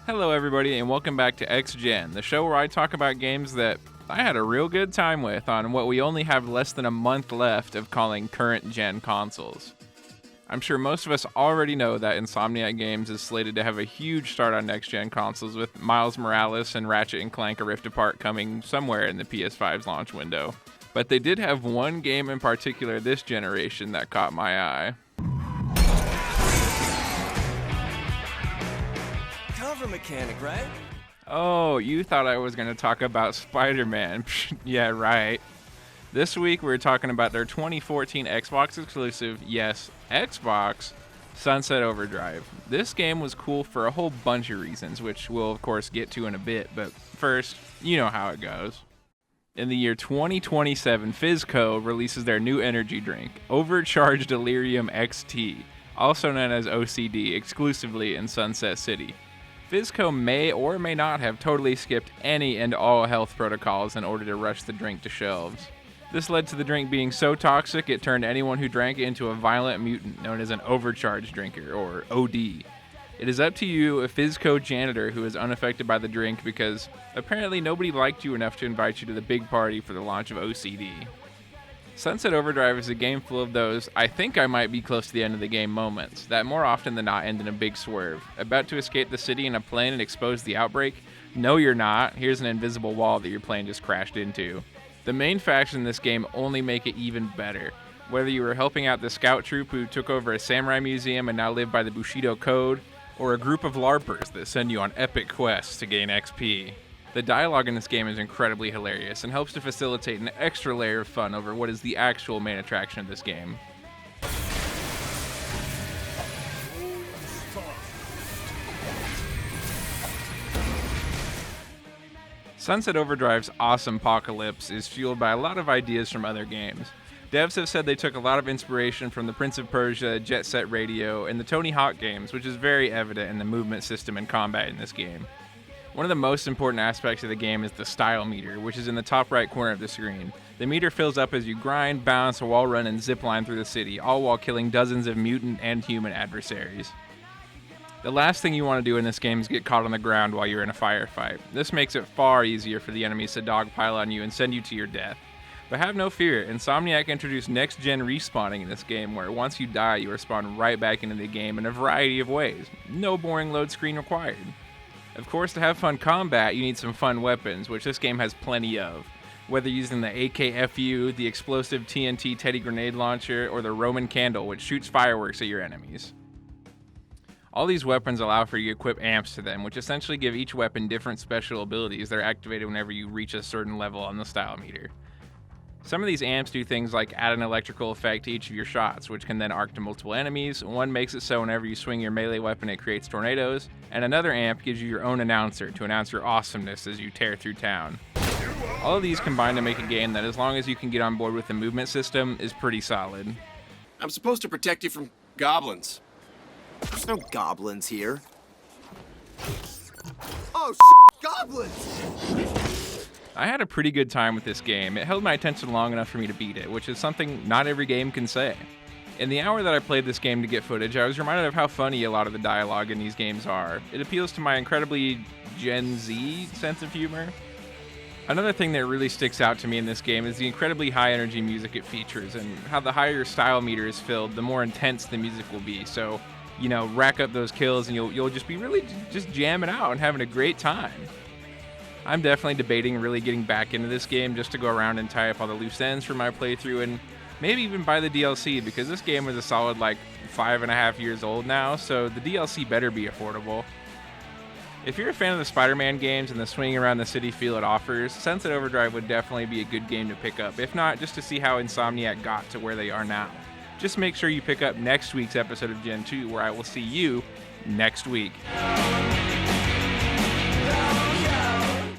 Hello everybody and welcome back to X Gen, the show where I talk about games that I had a real good time with on what we only have less than a month left of calling current gen consoles. I'm sure most of us already know that Insomniac Games is slated to have a huge start on next gen consoles with Miles Morales and Ratchet & Clank: A Rift Apart coming somewhere in the PS5's launch window. But they did have one game in particular this generation that caught my eye. Cover mechanic, right? Oh, you thought I was going to talk about Spider-Man. Yeah, right. This week we're talking about their 2014 Xbox exclusive, yes, Xbox, Sunset Overdrive. This game was cool for a whole bunch of reasons, which we'll of course get to in a bit, but first, you know how it goes. In the year 2027, FizzCo releases their new energy drink, Overcharged Delirium XT, also known as OCD, exclusively in Sunset City. FizzCo may or may not have totally skipped any and all health protocols in order to rush the drink to shelves. This led to the drink being so toxic it turned anyone who drank it into a violent mutant known as an overcharged drinker, or OD. It is up to you, a FizzCo janitor who is unaffected by the drink because apparently nobody liked you enough to invite you to the big party for the launch of OCD. Sunset Overdrive is a game full of those I think I might be close to the end of the game moments that more often than not end in a big swerve. About to escape the city in a plane and expose the outbreak? No, you're not. Here's an invisible wall that your plane just crashed into. The main factions in this game only make it even better. Whether you were helping out the scout troop who took over a samurai museum and now live by the Bushido Code, or a group of LARPers that send you on epic quests to gain XP. The dialogue in this game is incredibly hilarious and helps to facilitate an extra layer of fun over what is the actual main attraction of this game. Sunset Overdrive's awesome apocalypse is fueled by a lot of ideas from other games. Devs have said they took a lot of inspiration from the Prince of Persia, Jet Set Radio, and the Tony Hawk games, which is very evident in the movement system and combat in this game. One of the most important aspects of the game is the style meter, which is in the top right corner of the screen. The meter fills up as you grind, bounce, wall run, and zipline through the city, all while killing dozens of mutant and human adversaries. The last thing you want to do in this game is get caught on the ground while you're in a firefight. This makes it far easier for the enemies to dogpile on you and send you to your death. But have no fear, Insomniac introduced next-gen respawning in this game where once you die, you respawn right back into the game in a variety of ways. No boring load screen required. Of course, to have fun combat, you need some fun weapons, which this game has plenty of. Whether using the AKFU, the explosive TNT Teddy Grenade Launcher, or the Roman Candle, which shoots fireworks at your enemies. All these weapons allow for you to equip amps to them, which essentially give each weapon different special abilities that are activated whenever you reach a certain level on the style meter. Some of these amps do things like add an electrical effect to each of your shots, which can then arc to multiple enemies. One makes it so whenever you swing your melee weapon it creates tornadoes, and another amp gives you your own announcer to announce your awesomeness as you tear through town. All of these combine to make a game that, as long as you can get on board with the movement system, is pretty solid. I'm supposed to protect you from goblins. There's no goblins here. Oh, goblins! I had a pretty good time with this game. It held my attention long enough for me to beat it, which is something not every game can say. In the hour that I played this game to get footage, I was reminded of how funny a lot of the dialogue in these games are. It appeals to my incredibly Gen Z sense of humor. Another thing that really sticks out to me in this game is the incredibly high energy music it features, and how the higher your style meter is filled, the more intense the music will be. So, you know, rack up those kills and you'll just be really just jamming out and having a great time. I'm definitely debating really getting back into this game just to go around and tie up all the loose ends for my playthrough and maybe even buy the DLC, because this game is a solid 5.5 years old now, so the DLC better be affordable. If you're a fan of the Spider-Man games and the swinging around the city feel it offers, Sunset Overdrive would definitely be a good game to pick up, if not just to see how Insomniac got to where they are now. Just make sure you pick up next week's episode of Gen 2, where I will see you next week.